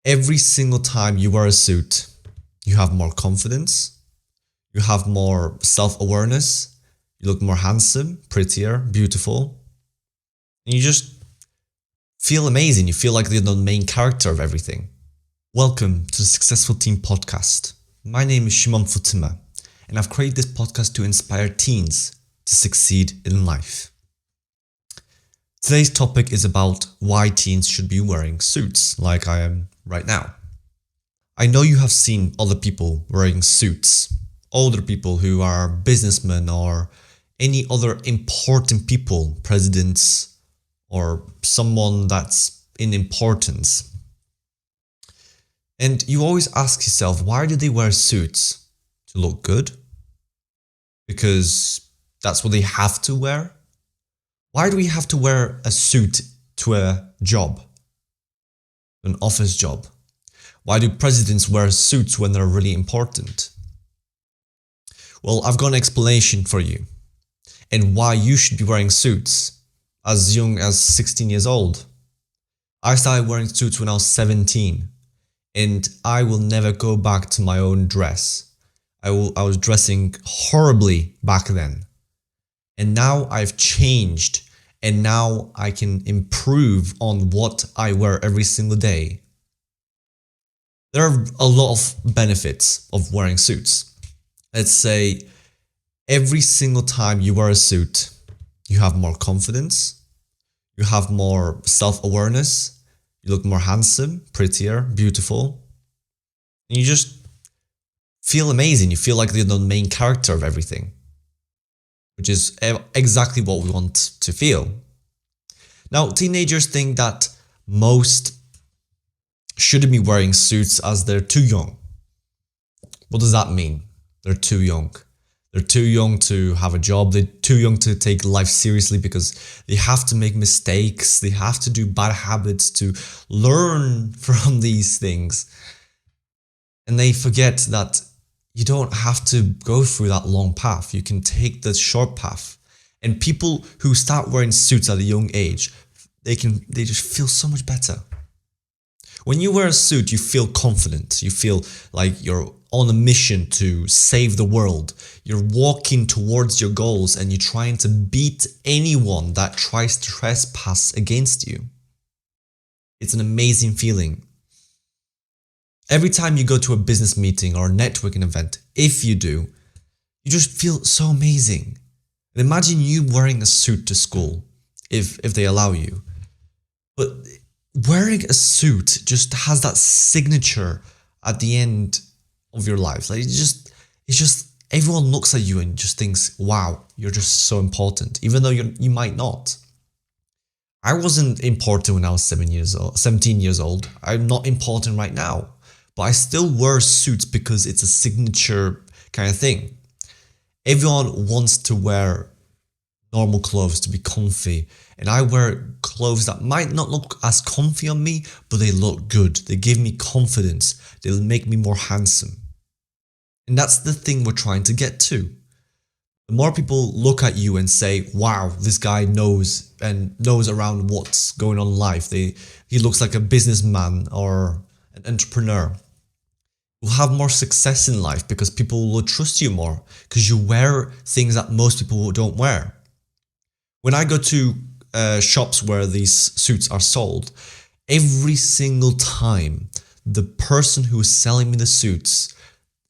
Every single time you wear a suit, you have more confidence, you have more self-awareness, you look more handsome, prettier, beautiful, and you just feel amazing. You feel like you're the main character of everything. Welcome to the Successful Teen Podcast. My name is Shimon Futima, and I've created this podcast to inspire teens to succeed in life. Today's topic is about why teens should be wearing suits like I am right now. I know you have seen other people wearing suits, older people who are businessmen or any other important people, presidents or someone that's in importance. And you always ask yourself, why do they wear suits? To look good? Because that's what they have to wear? Why do we have to wear a suit to a job? An office job? Why do presidents wear suits when they're really important? Well, I've got an explanation for you and why you should be wearing suits as young as 16 years old. I started wearing suits when I was 17 and I will never go back to my own dress. I was dressing horribly back then. And now I've changed and now I can improve on what I wear every single day. There are a lot of benefits of wearing suits. Let's say every single time you wear a suit, you have more confidence, you have more self-awareness, you look more handsome, prettier, beautiful, and you just feel amazing. You feel like you're the main character of everything, which is exactly what we want to feel. Now, teenagers think that most shouldn't be wearing suits as they're too young. What does that mean? They're too young. They're too young to have a job. They're too young to take life seriously because they have to make mistakes. They have to do bad habits to learn from these things. And they forget that you don't have to go through that long path. You can take the short path. And people who start wearing suits at a young age, they just feel so much better. When you wear a suit, you feel confident. You feel like you're on a mission to save the world. You're walking towards your goals and you're trying to beat anyone that tries to trespass against you. It's an amazing feeling. Every time you go to a business meeting or a networking event, if you do, you just feel so amazing. And imagine you wearing a suit to school, if they allow you. But wearing a suit just has that signature at the end of your life. Like it's just everyone looks at you and just thinks, wow, you're just so important, even though you might not. I wasn't important when I was 17 years old. I'm not important right now. But I still wear suits because it's a signature kind of thing. Everyone wants to wear normal clothes to be comfy. And I wear clothes that might not look as comfy on me, but they look good. They give me confidence. They'll make me more handsome. And that's the thing we're trying to get to. The more people look at you and say, wow, this guy knows around what's going on in life. He looks like a businessman or an entrepreneur. You'll have more success in life because people will trust you more because you wear things that most people don't wear. When I go to shops where these suits are sold, every single time the person who is selling me the suits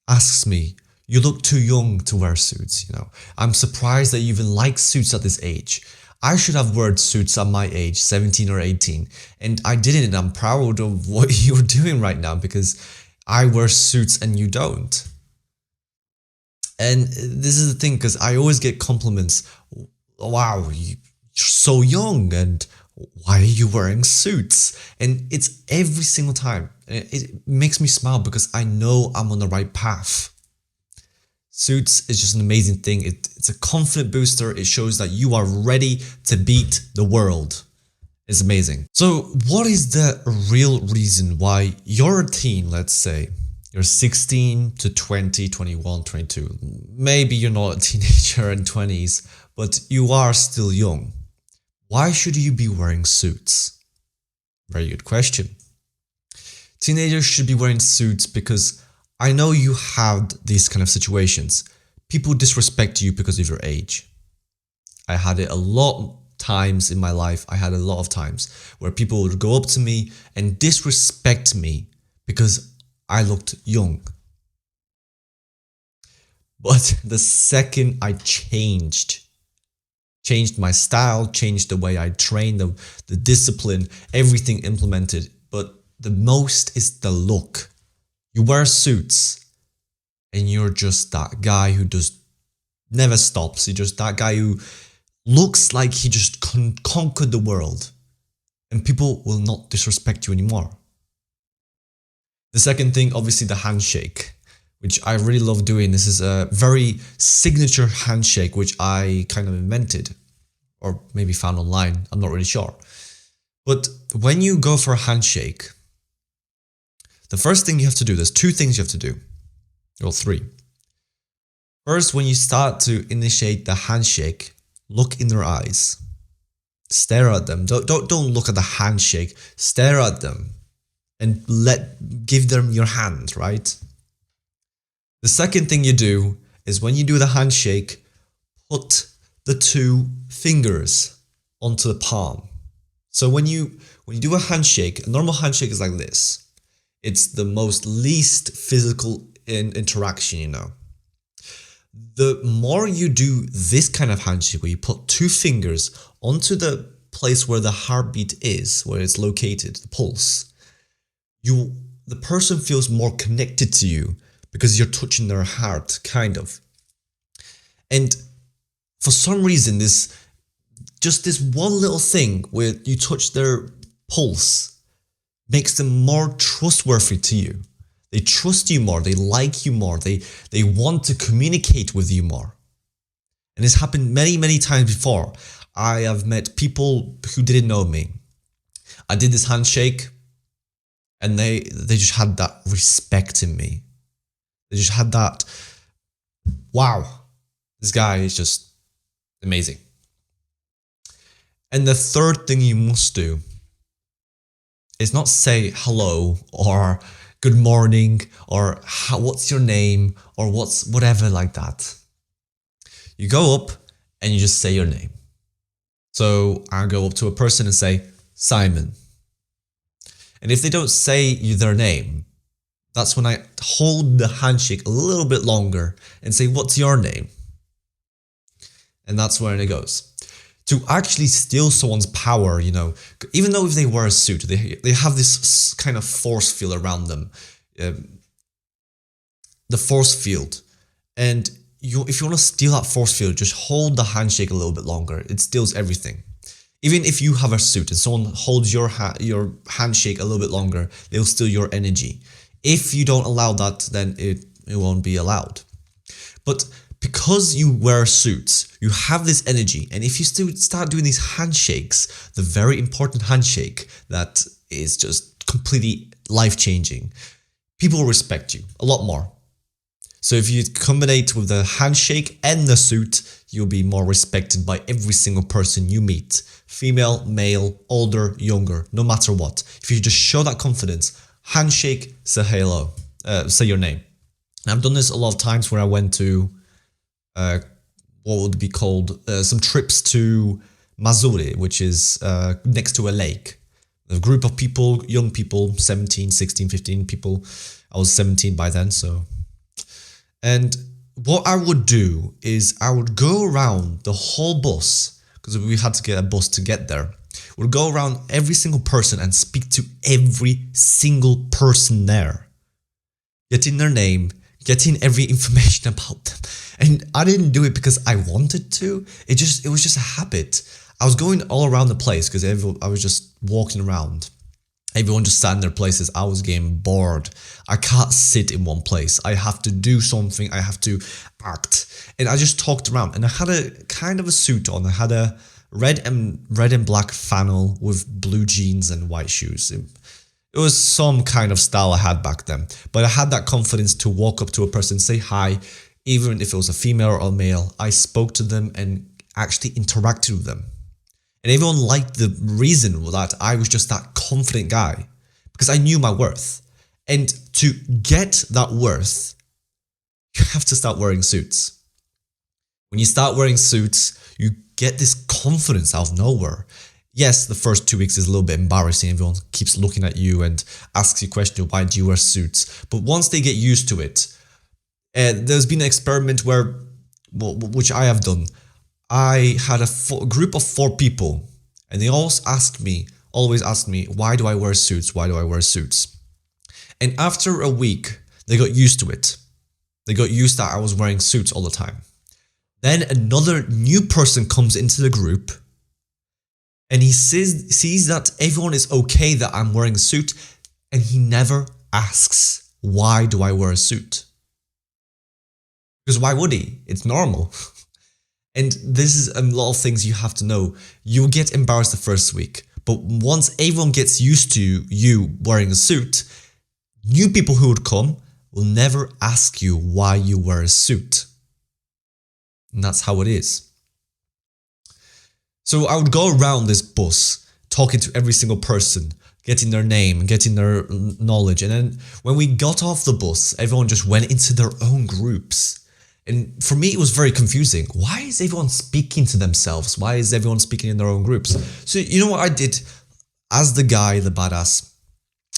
asks me, you look too young to wear suits, I'm surprised that you even like suits at this age. I should have worn suits at my age, 17 or 18, and I didn't, and I'm proud of what you're doing right now because I wear suits and you don't. And this is the thing, because I always get compliments. Wow, you're so young, and why are you wearing suits? And it's every single time. It makes me smile because I know I'm on the right path. Suits is just an amazing thing. It's a confident booster. It shows that you are ready to beat the world. It's amazing. So what is the real reason why you're a teen, let's say, you're 16 to 20, 21, 22. Maybe you're not a teenager in 20s, but you are still young. Why should you be wearing suits? Very good question. Teenagers should be wearing suits because I know you had these kind of situations. People disrespect you because of your age. I had it a lot times in my life. I had a lot of times where people would go up to me and disrespect me because I looked young. But the second I changed my style, changed the way I trained, the discipline, everything implemented. But the most is the look. You wear suits and you're just that guy who never stops. You're just that guy who looks like he just conquered the world, and people will not disrespect you anymore. The second thing, obviously the handshake, which I really love doing. This is a very signature handshake, which I kind of invented or maybe found online. I'm not really sure. But when you go for a handshake, the first thing you have to do, there's two things you have to do, or three. First, when you start to initiate the handshake, look in their eyes. Stare at them. Don't look at the handshake. Stare at them and give them your hand, right? The second thing you do is when you do the handshake, put the two fingers onto the palm. So when you do a handshake, a normal handshake is like this. It's the most least physical interaction, you know. The more you do this kind of handshake, where you put two fingers onto the place where the heartbeat is, where it's located, the pulse, the person feels more connected to you because you're touching their heart, kind of. And for some reason, this one little thing where you touch their pulse makes them more trustworthy to you. They trust you more, they like you more, they want to communicate with you more. And it's happened many, many times before. I have met people who didn't know me. I did this handshake and they just had that respect in me. They just had that, wow, this guy is just amazing. And the third thing you must do is not say hello or good morning or what's your name or whatever like that. You go up and you just say your name. So I go up to a person and say, Simon. And if they don't say their name, that's when I hold the handshake a little bit longer and say, what's your name? And that's where it goes. To actually steal someone's power, you know, even though if they wear a suit, they have this kind of force field around them, the force field. And if you want to steal that force field, just hold the handshake a little bit longer. It steals everything. Even if you have a suit and someone holds your handshake a little bit longer, they'll steal your energy. If you don't allow that, then it won't be allowed. But because you wear suits, you have this energy. And if you still start doing these handshakes, the very important handshake that is just completely life-changing, people will respect you a lot more. So if you combine with the handshake and the suit, you'll be more respected by every single person you meet. Female, male, older, younger, no matter what. If you just show that confidence, handshake, say hello, say your name. And I've done this a lot of times where I went to what would be called some trips to Mazuri, which is next to a lake. A group of people, young people, 17, 16, 15 people. I was 17 by then, so. And what I would do is I would go around the whole bus, because we had to get a bus to get there. We'd go around every single person and speak to every single person there. Getting their name, getting every information about them. And I didn't do it because I wanted to. It was just a habit. I was going all around the place because I was just walking around. Everyone just sat in their places. I was getting bored. I can't sit in one place. I have to do something. I have to act. And I just talked around. And I had a kind of a suit on. I had a red and black flannel with blue jeans and white shoes. It was some kind of style I had back then. But I had that confidence to walk up to a person, say hi, even if it was a female or a male. I spoke to them and actually interacted with them. And everyone liked the reason that I was just that confident guy because I knew my worth. And to get that worth, you have to start wearing suits. When you start wearing suits, you get this confidence out of nowhere. Yes, the first 2 weeks is a little bit embarrassing. Everyone keeps looking at you and asks you questions, why do you wear suits? But once they get used to it, there's been an experiment which I have done. I had a group of 4 people, and they always asked me, why do I wear suits? Why do I wear suits? And after a week, they got used to it. They got used that I was wearing suits all the time. Then another new person comes into the group, and he sees that everyone is okay that I'm wearing a suit, and he never asks, why do I wear a suit? Because why would he? It's normal. And this is a lot of things you have to know. You'll get embarrassed the first week, but once everyone gets used to you wearing a suit, new people who would come will never ask you why you wear a suit. And that's how it is. So I would go around this bus, talking to every single person, getting their name, getting their knowledge. And then when we got off the bus, everyone just went into their own groups. And for me, it was very confusing. Why is everyone speaking to themselves? Why is everyone speaking in their own groups? So you know what I did? As the guy, the badass,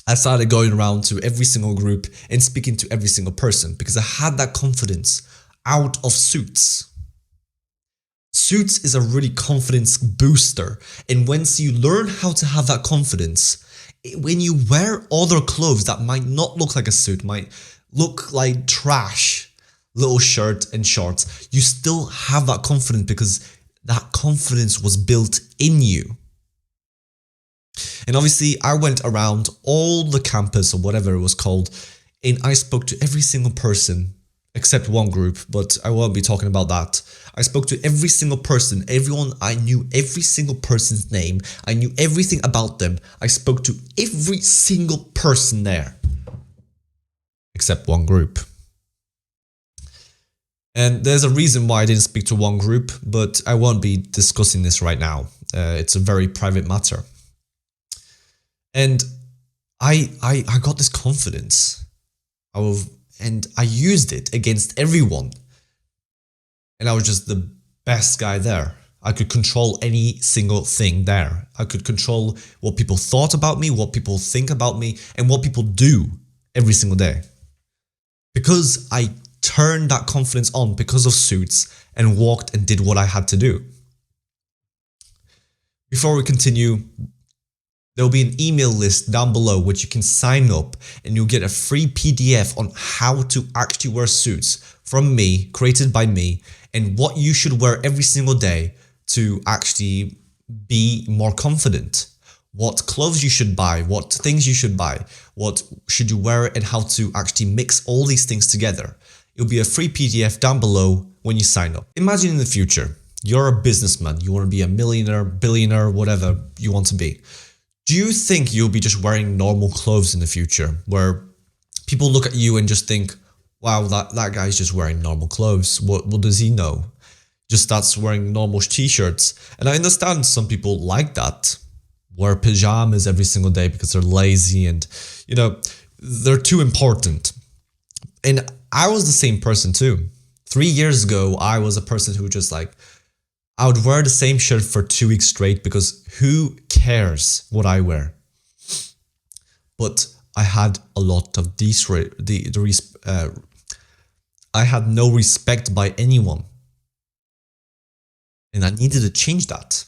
I started going around to every single group and speaking to every single person because I had that confidence out of suits. Suits is a really confidence booster. And once you learn how to have that confidence, when you wear other clothes that might not look like a suit, might look like trash, little shirt and shorts, you still have that confidence because that confidence was built in you. And obviously I went around all the campus or whatever it was called, and I spoke to every single person except one group, but I won't be talking about that. I spoke to every single person, everyone. I knew every single person's name. I knew everything about them. I spoke to every single person there except one group. And there's a reason why I didn't speak to one group, but I won't be discussing this right now. It's a very private matter. And I got this confidence. And I used it against everyone. And I was just the best guy there. I could control any single thing there. I could control what people thought about me, what people think about me, and what people do every single day. Because I turned that confidence on because of suits and walked and did what I had to do. Before we continue, there will be an email list down below which you can sign up, and you'll get a free PDF on how to actually wear suits from me, created by me, and what you should wear every single day to actually be more confident. What clothes you should buy, what things you should buy, what should you wear, and how to actually mix all these things together. It'll be a free PDF down below when you sign up. Imagine in the future, you're a businessman, you want to be a millionaire, billionaire, whatever you want to be. Do you think you'll be just wearing normal clothes in the future where people look at you and just think, wow, that guy's just wearing normal clothes. What does he know? Just starts wearing normal t-shirts. And I understand some people like that, wear pajamas every single day because they're lazy and, you know, they're too important. And I was the same person too. 3 years ago, I was a person who just like, I would wear the same shirt for 2 weeks straight because who cares what I wear? But I had a lot of I had no respect by anyone. And I needed to change that.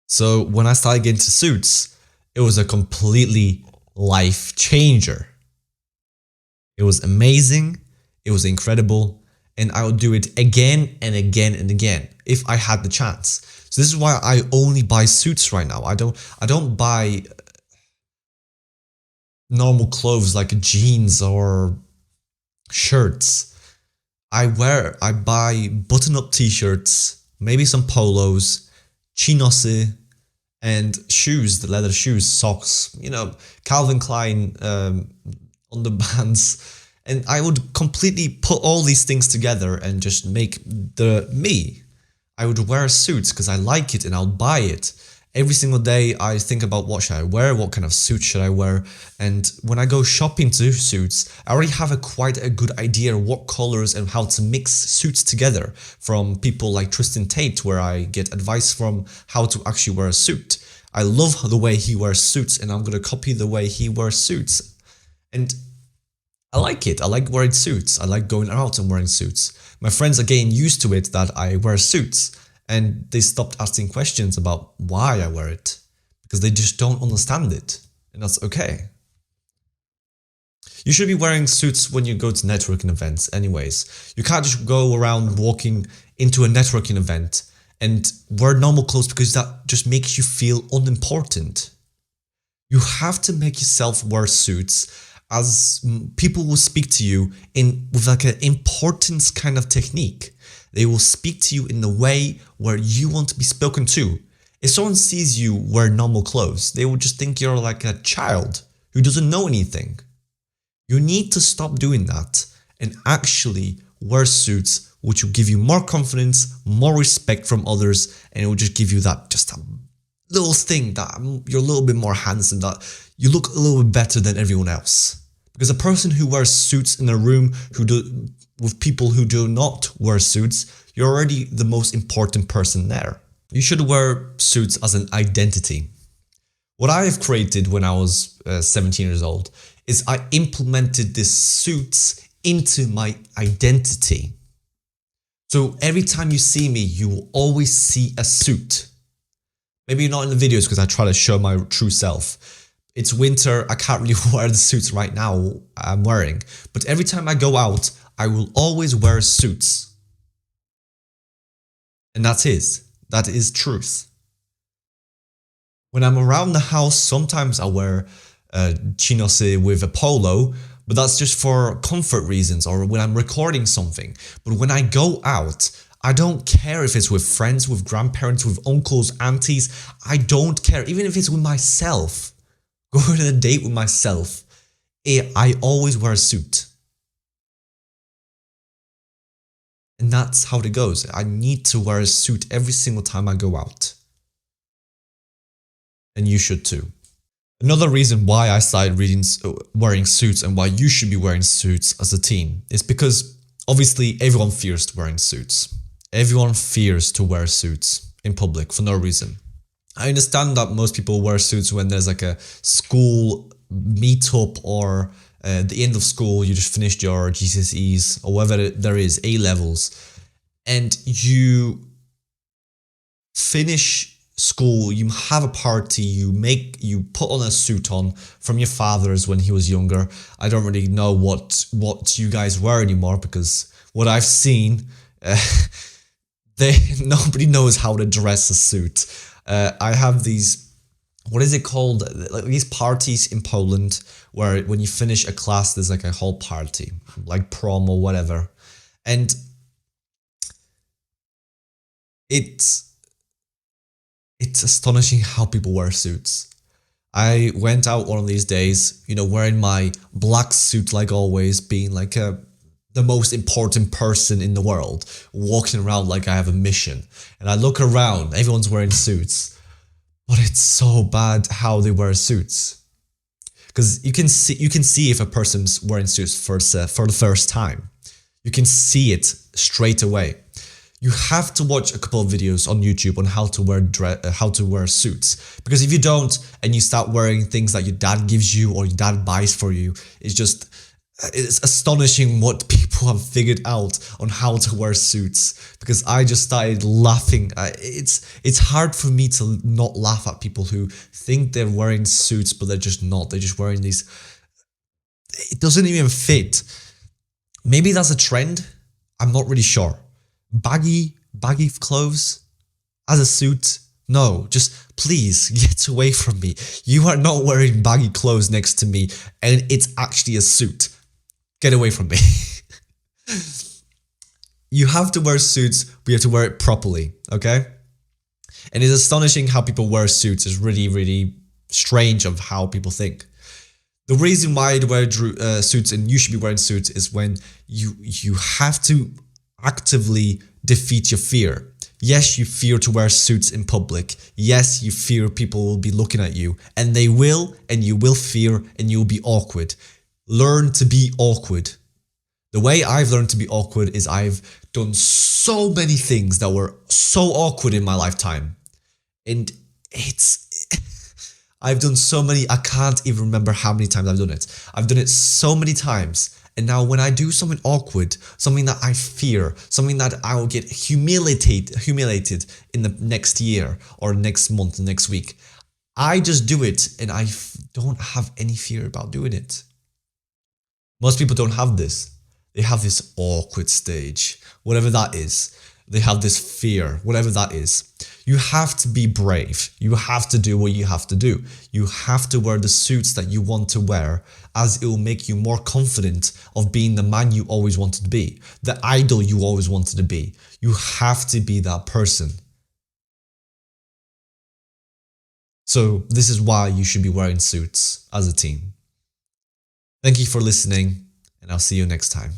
So when I started getting into suits, it was a completely life changer. It was amazing. It was incredible. And I would do it again and again and again if I had the chance. So this is why I only buy suits right now. I don't buy normal clothes like jeans or shirts. I buy button-up t-shirts, maybe some polos, chinos, and shoes, the leather shoes, socks, you know, Calvin Klein underbands. And I would completely put all these things together and just make me. I would wear suits because I like it and I'll buy it. Every single day I think about what should I wear, what kind of suit should I wear, and when I go shopping to suits, I already have quite a good idea what colors and how to mix suits together from people like Tristan Tate, where I get advice from how to actually wear a suit. I love the way he wears suits and I'm gonna copy the way he wears suits. And I like it. I like wearing suits. I like going out and wearing suits. My friends are getting used to it that I wear suits, and they stopped asking questions about why I wear it because they just don't understand it, and that's okay. You should be wearing suits when you go to networking events anyways. You can't just go around walking into a networking event and wear normal clothes because that just makes you feel unimportant. You have to make yourself wear suits as people will speak to you with like an importance kind of technique. They will speak to you in the way where you want to be spoken to. If someone sees you wear normal clothes, they will just think you're like a child who doesn't know anything. You need to stop doing that and actually wear suits which will give you more confidence, more respect from others, and it will just give you that just a little thing that you're a little bit more handsome, that you look a little bit better than everyone else. Because a person who wears suits in a room with people who do not wear suits, you're already the most important person there. You should wear suits as an identity. What I have created when I was 17 years old is I implemented these suits into my identity. So every time you see me, you will always see a suit. Maybe not in the videos because I try to show my true self. It's winter, I can't really wear the suits right now I'm wearing. But every time I go out, I will always wear suits. And that is truth. When I'm around the house, sometimes I wear chinos with a polo, but that's just for comfort reasons or when I'm recording something. But when I go out, I don't care if it's with friends, with grandparents, with uncles, aunties. I don't care, even if it's with myself. Going on a date with myself, I always wear a suit. And that's how it goes. I need to wear a suit every single time I go out. And you should too. Another reason why I started wearing suits and why you should be wearing suits as a teen is because obviously everyone fears wearing suits. Everyone fears to wear suits in public for no reason. I understand that most people wear suits when there's like a school meetup or at the end of school, you just finished your GCSEs or whatever there is, A-levels, and you finish school, you have a party, you put on a suit on from your father's when he was younger. I don't really know what you guys wear anymore because what I've seen, nobody knows how to dress a suit. I have these, what is it called? Like these parties in Poland where when you finish a class, there's like a whole party, like prom or whatever. And it's astonishing how people wear suits. I went out one of these days, wearing my black suit like always, being like the most important person in the world, walking around like I have a mission. And I look around, everyone's wearing suits, but it's so bad how they wear suits. Because you can see if a person's wearing suits for the first time. You can see it straight away. You have to watch a couple of videos on YouTube on how to wear suits. Because if you don't, and you start wearing things that your dad gives you or your dad buys for you, it's astonishing what people have figured out on how to wear suits, because I just started laughing. It's hard for me to not laugh at people who think they're wearing suits, but they're just not. They're just wearing these. It doesn't even fit. Maybe that's a trend. I'm not really sure. Baggy clothes as a suit. No, just please get away from me. You are not wearing baggy clothes next to me, and it's actually a suit. Get away from me. You have to wear suits, but you have to wear it properly, okay? And it's astonishing how people wear suits. It's really, really strange of how people think. The reason why I wear suits and you should be wearing suits is when you have to actively defeat your fear. Yes, you fear to wear suits in public. Yes, you fear people will be looking at you, and they will, and you will fear, and you'll be awkward. Learn to be awkward. The way I've learned to be awkward is I've done so many things that were so awkward in my lifetime. And I've done so many, I can't even remember how many times I've done it. I've done it so many times. And now when I do something awkward, something that I fear, something that I will get humiliated in the next year or next month, next week, I just do it and I don't have any fear about doing it. Most people don't have this. They have this awkward stage, whatever that is. They have this fear, whatever that is. You have to be brave. You have to do what you have to do. You have to wear the suits that you want to wear, as it will make you more confident of being the man you always wanted to be, the idol you always wanted to be. You have to be that person. So this is why you should be wearing suits as a team. Thank you for listening, and I'll see you next time.